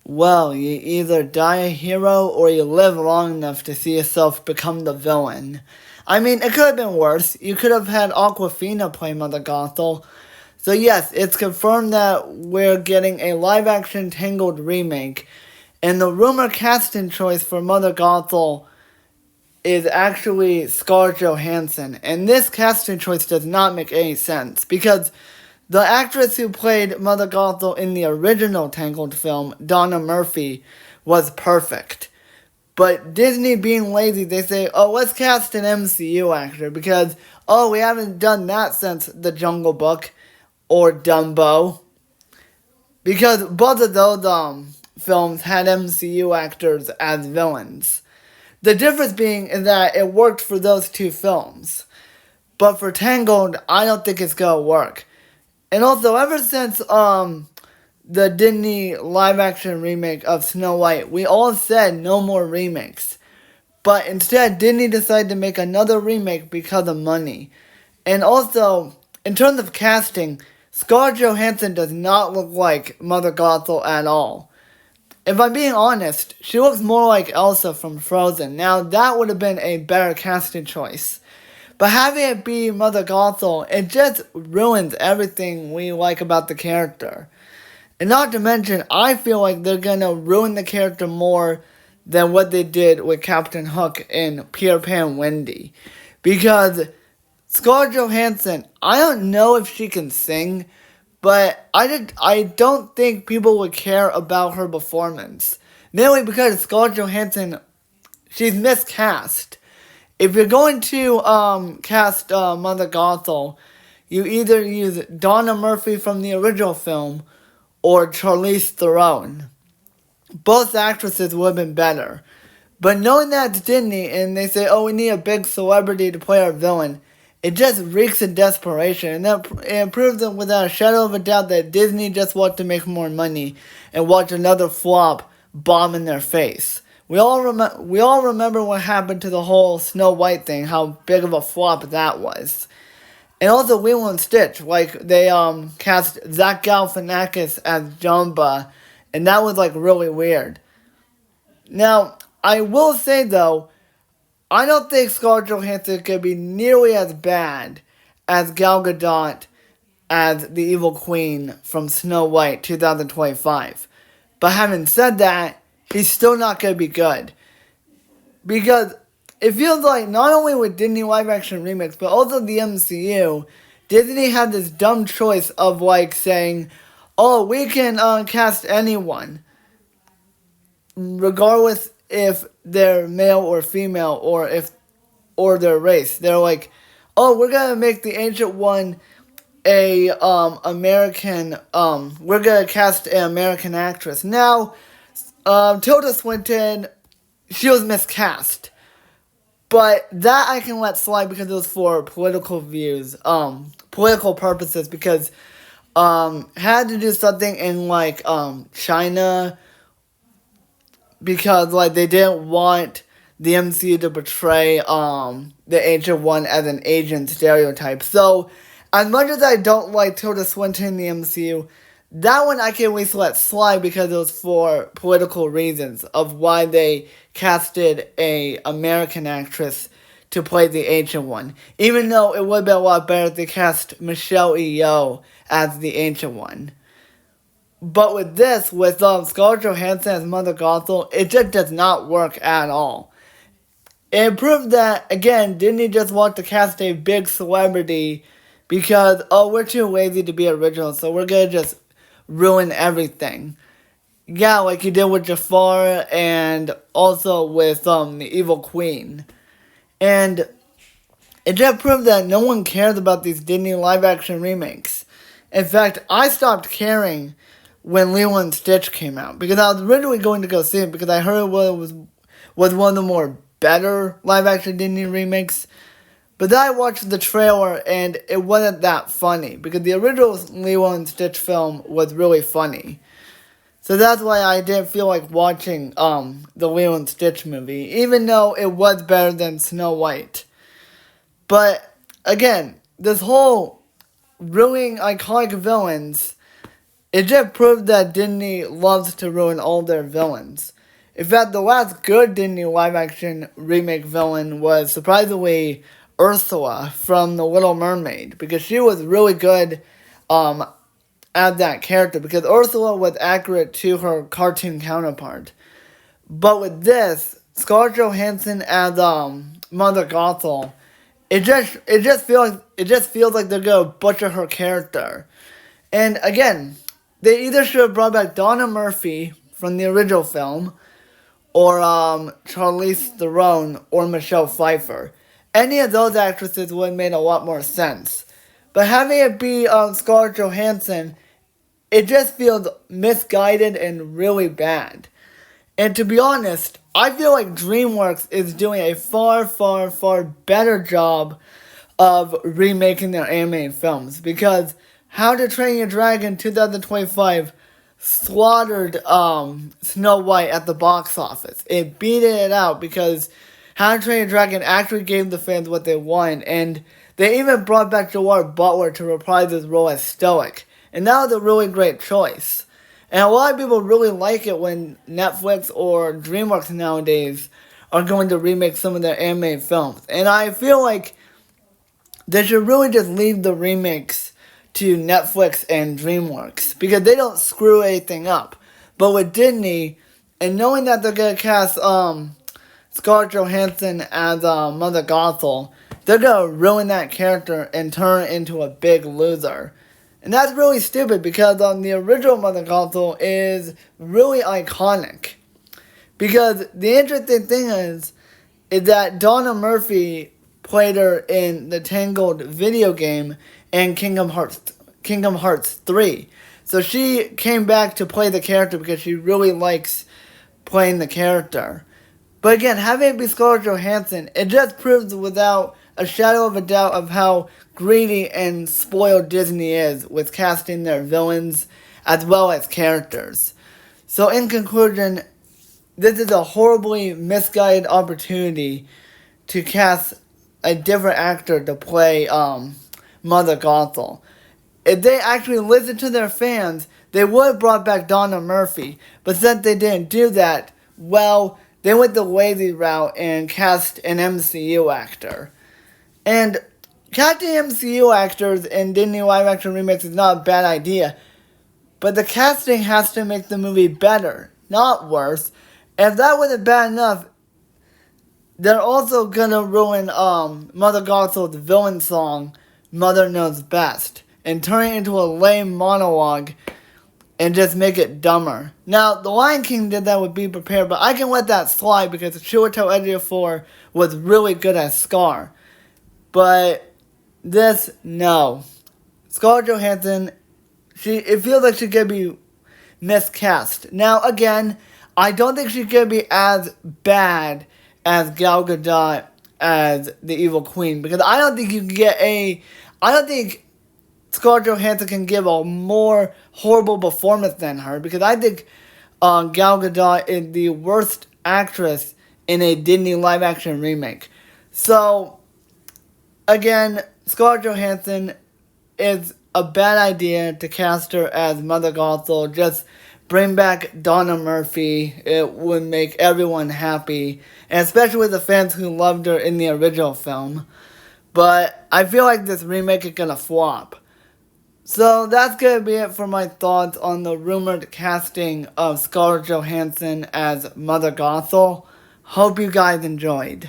Well, you either die a hero or you live long enough to see yourself become the villain. I mean, it could have been worse. You could have had Aquafina play Mother Gothel. So yes, it's confirmed that we're getting a live-action Tangled remake, and the rumor casting choice for Mother Gothel is actually Scarlett Johansson. And this casting choice does not make any sense, because the actress who played Mother Gothel in the original Tangled film, Donna Murphy, was perfect. But Disney being lazy, they say, oh, let's cast an MCU actor because, oh, we haven't done that since The Jungle Book or Dumbo. Because both of those films had MCU actors as villains. The difference being is that it worked for those two films. But for Tangled, I don't think it's gonna work. And also, ever since the Disney live-action remake of Snow White, we all said no more remakes. But instead, Disney decided to make another remake because of money. And also, in terms of casting, Scarlett Johansson does not look like Mother Gothel at all. If I'm being honest, she looks more like Elsa from Frozen. Now, that would have been a better casting choice. But having it be Mother Gothel, it just ruins everything we like about the character. And not to mention, I feel like they're gonna ruin the character more than what they did with Captain Hook in Peter Pan Wendy. Because Scarlett Johansson, I don't know if she can sing, but I don't think people would care about her performance. Mainly because Scarlett Johansson, she's miscast. If you're going to cast Mother Gothel, you either use Donna Murphy from the original film or Charlize Theron. Both actresses would have been better. But knowing that it's Disney and they say, oh, we need a big celebrity to play our villain, it just reeks of desperation. And it proves that without a shadow of a doubt that Disney just wants to make more money and watch another flop bomb in their face. We all remember what happened to the whole Snow White thing, how big of a flop that was. And also Lilo and Stitch, like they cast Zach Galifianakis as Jumba, and that was like really weird. Now, I will say though, I don't think Scarlett Johansson could be nearly as bad as Gal Gadot as the Evil Queen from Snow White 2025. But having said that, he's still not going to be good. Because it feels like not only with Disney live-action remakes, but also the MCU, Disney had this dumb choice of like saying, oh, we can cast anyone, regardless if they're male or female or their race. They're like, oh, we're gonna make the Ancient One a American. We're gonna cast an American actress. Now, Tilda Swinton, she was miscast. But that I can let slide because it was for political views, political purposes, because had to do something in like China, because like they didn't want the MCU to portray the Ancient One as an Asian stereotype. So as much as I don't like Tilda Swinton in the MCU, that one I can at least let slide because it was for political reasons of why they casted a American actress to play the Ancient One. Even though it would have been a lot better if they cast Michelle Yeoh as the Ancient One. But with this, with Scarlett Johansson as Mother Gothel, it just does not work at all. It proved that, again, Disney just want to cast a big celebrity because, oh, we're too lazy to be original, so we're gonna just ruin everything. Yeah, like you did with Jafar and also with the Evil Queen. And it just proved that no one cares about these Disney live-action remakes. In fact, I stopped caring when Lilo and Stitch came out, because I was originally going to go see it because I heard it was one of the more better live-action Disney remakes. But then I watched the trailer and it wasn't that funny, because the original Lilo and Stitch film was really funny. So that's why I didn't feel like watching the Lilo and Stitch movie, even though it was better than Snow White. But again, this whole ruining iconic villains, It just proved that Disney loves to ruin all their villains. In fact, the last good Disney live-action remake villain was surprisingly Ursula from The Little Mermaid, because she was really good as that character, because Ursula was accurate to her cartoon counterpart. But with this, Scarlett Johansson as Mother Gothel, it just feels like they're gonna butcher her character. And again, they either should have brought back Donna Murphy from the original film, or Charlize Theron or Michelle Pfeiffer. Any of those actresses would have made a lot more sense. But having it be Scarlett Johansson, it just feels misguided and really bad. And to be honest, I feel like DreamWorks is doing a far, far, far better job of remaking their animated films, because How to Train Your Dragon 2025 slaughtered Snow White at the box office. It beat it out because How to Train Your Dragon actually gave the fans what they wanted, and they even brought back Gerard Butler to reprise his role as Stoic, and that was a really great choice. And a lot of people really like it when Netflix or DreamWorks nowadays are going to remake some of their animated films. And I feel like they should really just leave the remakes to Netflix and DreamWorks, because they don't screw anything up. But with Disney, and knowing that they're going to cast Scarlett Johansson as Mother Gothel, they're going to ruin that character and turn it into a big loser. And that's really stupid, because the original Mother Gothel is really iconic. Because the interesting thing is that Donna Murphy played her in the Tangled video game and Kingdom Hearts 3. So she came back to play the character because she really likes playing the character. But again, having it be Scarlett Johansson, it just proves without a shadow of a doubt of how greedy and spoiled Disney is with casting their villains as well as characters. So in conclusion, this is a horribly misguided opportunity to cast a different actor to play Mother Gothel. If they actually listened to their fans, they would have brought back Donna Murphy. But since they didn't do that, well, they went the lazy route and cast an MCU actor. And casting MCU actors in Disney live-action remakes is not a bad idea, but the casting has to make the movie better, not worse. If that wasn't bad enough, they're also gonna ruin Mother Gothel's villain song, Mother Knows Best, and turn it into a lame monologue and just make it dumber. Now, The Lion King did that with Be Prepared, but I can let that slide because Chiwetel Ejiofor was really good as Scar. But this, no. Scarlett Johansson, it feels like she's going to be miscast. Now, again, I don't think she's going to be as bad as Gal Gadot as the Evil Queen, because I don't think you can get I don't think Scarlett Johansson can give a more horrible performance than her, because I think Gal Gadot is the worst actress in a Disney live-action remake. So, again, Scarlett Johansson is a bad idea to cast her as Mother Gothel. Just bring back Donna Murphy. It would make everyone happy, and especially the fans who loved her in the original film. But I feel like this remake is gonna flop. So that's gonna be it for my thoughts on the rumored casting of Scarlett Johansson as Mother Gothel. Hope you guys enjoyed.